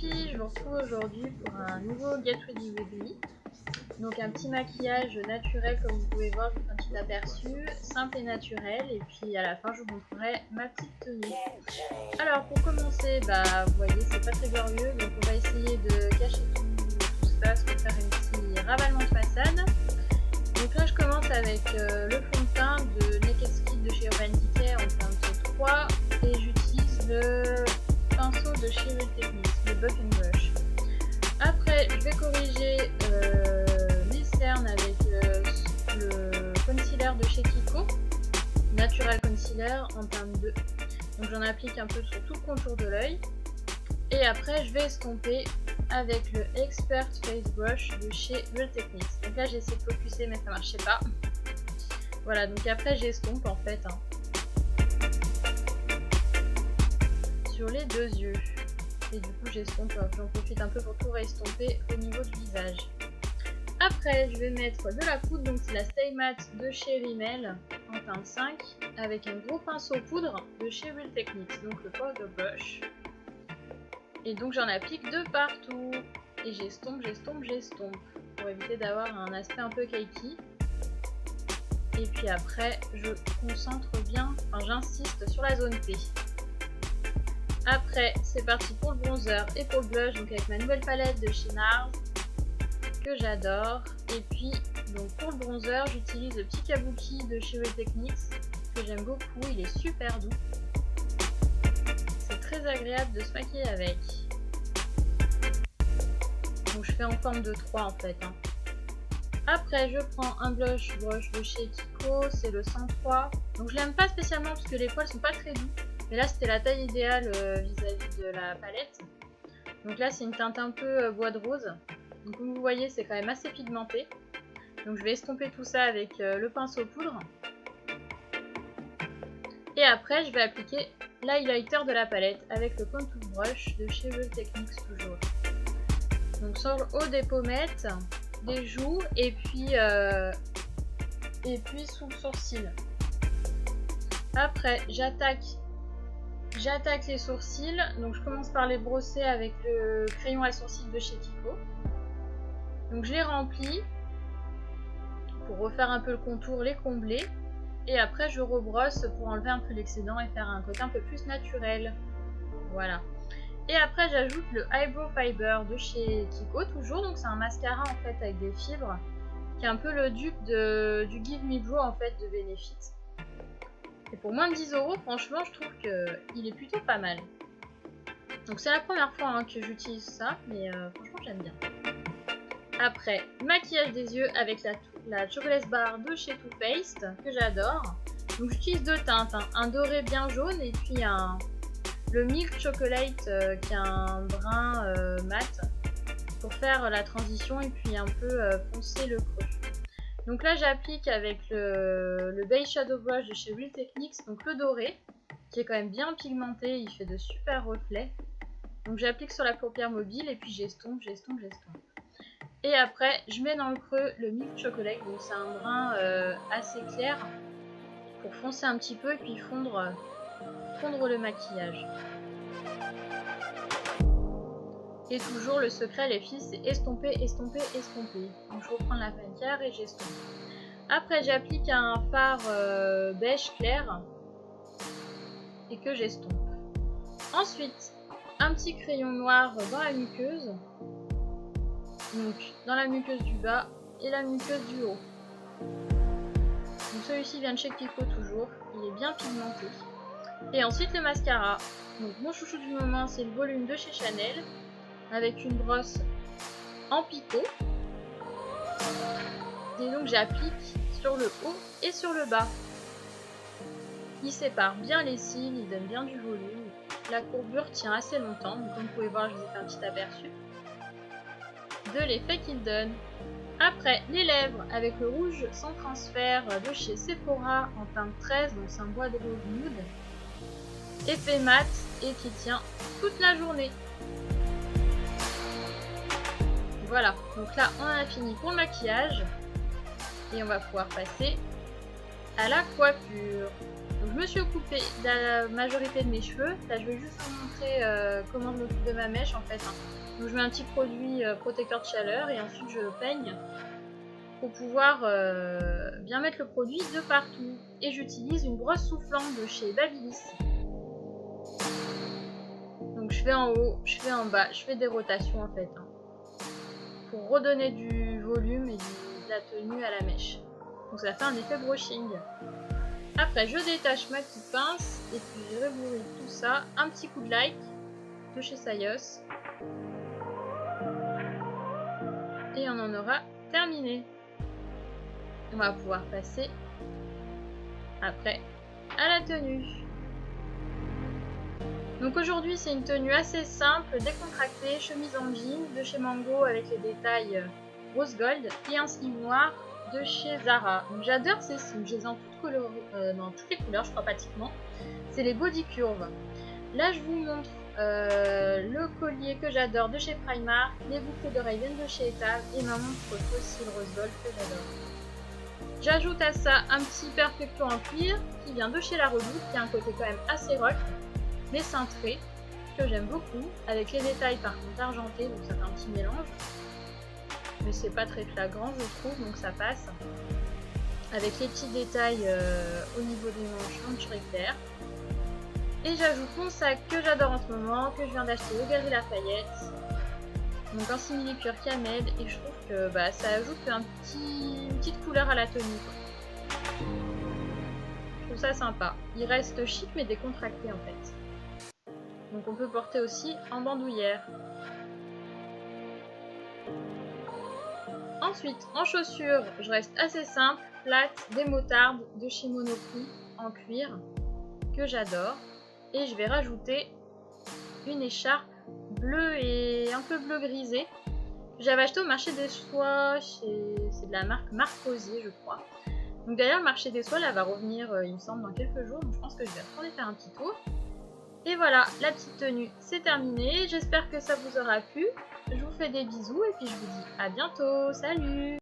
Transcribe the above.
filles, je vous retrouve aujourd'hui pour un nouveau Get Ready With Me. Donc un petit maquillage naturel comme vous pouvez voir, je vous fais un petit aperçu, simple et naturel, et puis à la fin je vous montrerai ma petite tenue. Alors pour commencer, vous voyez c'est pas très glorieux, donc on va essayer de cacher tout ça, se faire un petit ravalement de façade. Donc là je commence avec le fond de teint de Naked Skin de chez Urban Decay en teinte 3 et j'utilise le pinceau de chez Real Techniques, le Buck & Brush. Après je vais corriger les cernes avec le concealer de chez Kiko, Natural Concealer en teinte 2. Donc j'en applique un peu sur tout le contour de l'œil. Et après je vais estomper avec le Expert Face Brush de chez Real Techniques. Donc là j'ai essayé de focuser mais ça marchait pas. Voilà, donc après j'estompe en fait sur les deux yeux. Et du coup j'estompe, j'en profite un peu pour tout restomper au niveau du visage. Après je vais mettre de la poudre, donc c'est la Stay Matte de chez Rimmel en teinte 5 avec un gros pinceau poudre de chez Real Techniques, donc le Powder Brush. Et donc j'en applique de partout et j'estompe pour éviter d'avoir un aspect un peu cakey. Et puis après je concentre bien, j'insiste sur la zone P. Après c'est parti pour le bronzer et pour le blush, donc avec ma nouvelle palette de chez NARS que j'adore. Et puis donc pour le bronzer j'utilise le petit kabuki de chez Real Techniques que j'aime beaucoup, il est super doux. Très agréable de se maquiller avec. Donc je fais en forme de 3 en fait. Après je prends un blush brush de chez Kiko, c'est le 103. Donc je l'aime pas spécialement parce que les poils sont pas très doux. Mais là c'était la taille idéale vis-à-vis de la palette. Donc là c'est une teinte un peu bois de rose. Donc comme vous voyez c'est quand même assez pigmenté. Donc je vais estomper tout ça avec le pinceau poudre. Et après je vais appliquer l'highlighter de la palette avec le contour brush de chez Real Techniques toujours. Donc sur le haut des pommettes, des joues et puis sous le sourcil. Après j'attaque les sourcils, donc je commence par les brosser avec le crayon à sourcils de chez Kiko. Donc je les remplis pour refaire un peu le contour, les combler. Et après je rebrosse pour enlever un peu l'excédent et faire un côté un peu plus naturel. Voilà. Et après j'ajoute le Eyebrow Fiber de chez Kiko toujours. Donc c'est un mascara en fait avec des fibres qui est un peu le dupe du Give Me Brow en fait de Benefit. Et pour moins de 10 € franchement je trouve qu'il est plutôt pas mal. Donc c'est la première fois que j'utilise ça mais franchement j'aime bien. Après, maquillage des yeux avec la Chocolate Bar de chez Too Faced, que j'adore. Donc j'utilise deux teintes, un doré bien jaune et puis le Milk Chocolate qui a un brun mat pour faire la transition et puis un peu foncer le creux. Donc là j'applique avec le Beige Shadow Brush de chez Real Techniques, donc le doré, qui est quand même bien pigmenté, il fait de super reflets. Donc j'applique sur la paupière mobile et puis j'estompe. Et après, je mets dans le creux le Milk Chocolate, donc c'est un brun assez clair pour foncer un petit peu et puis fondre le maquillage. Et toujours le secret les filles, c'est estomper. Donc je reprends la panière et j'estompe. Après j'applique un fard beige clair et que j'estompe. Ensuite, un petit crayon noir dans la muqueuse. Donc dans la muqueuse du bas et la muqueuse du haut. Donc celui-ci vient de chez Kiko toujours, il est bien pigmenté. Et ensuite le mascara. Donc mon chouchou du moment c'est le volume de chez Chanel avec une brosse en picot. Et donc j'applique sur le haut et sur le bas. Il sépare bien les cils, il donne bien du volume. La courbure tient assez longtemps, donc comme vous pouvez voir je vous ai fait un petit aperçu de l'effet qu'il donne. Après les lèvres avec le rouge sans transfert de chez Sephora en teinte 13, donc c'est un bois de rose nude, effet mat et qui tient toute la journée. Voilà, donc là on a fini pour le maquillage et on va pouvoir passer à la coiffure. Donc, je me suis occupée de la majorité de mes cheveux. Là, je vais juste vous montrer comment je m'occupe de ma mèche en fait. Donc, je mets un petit produit protecteur de chaleur et ensuite je peigne pour pouvoir bien mettre le produit de partout. Et j'utilise une brosse soufflante de chez Babyliss. Donc je fais en haut, je fais en bas, je fais des rotations en fait. Pour redonner du volume et de la tenue à la mèche. Donc ça fait un effet brushing. Après je détache ma petite pince et puis je rebourrine tout ça. Un petit coup de like de chez Sayos. Et on en aura terminé. On va pouvoir passer après à la tenue. Donc aujourd'hui c'est une tenue assez simple, décontractée, chemise en jean de chez Mango avec les détails rose gold et un slim noir de chez Zara. J'adore ces slims, je les ai en dans toutes les couleurs je crois pratiquement. C'est les body curves. Là je vous montre le collier que j'adore de chez Primark, les boucles d'oreilles viennent de chez Etal et ma montre fossile rose gold que j'adore. J'ajoute à ça un petit perfecto en cuir qui vient de chez La Redoute, qui a un côté quand même assez rock, mais cintré, que j'aime beaucoup, avec les détails par contre argentés, donc ça fait un petit mélange. Mais c'est pas très flagrant je trouve, donc ça passe. Avec les petits détails au niveau des manches en cuir clair. Et j'ajoute mon sac que j'adore en ce moment, que je viens d'acheter au Galeries Lafayette. Donc un simili cuir camel et je trouve que ça ajoute une petite couleur à la tenue. Je trouve ça sympa. Il reste chic mais décontracté en fait. Donc on peut porter aussi en bandoulière. Ensuite en chaussures, je reste assez simple, plate, des motardes de chez Monoprix en cuir que j'adore. Et je vais rajouter une écharpe bleu et un peu bleu grisé. J'avais acheté au marché des soies, c'est de la marque Marcosi je crois. Donc d'ailleurs le marché des soies là va revenir il me semble dans quelques jours, donc je pense que je vais retourner faire un petit tour. Et voilà, la petite tenue c'est terminé, j'espère que ça vous aura plu. Je vous fais des bisous et puis je vous dis à bientôt, salut!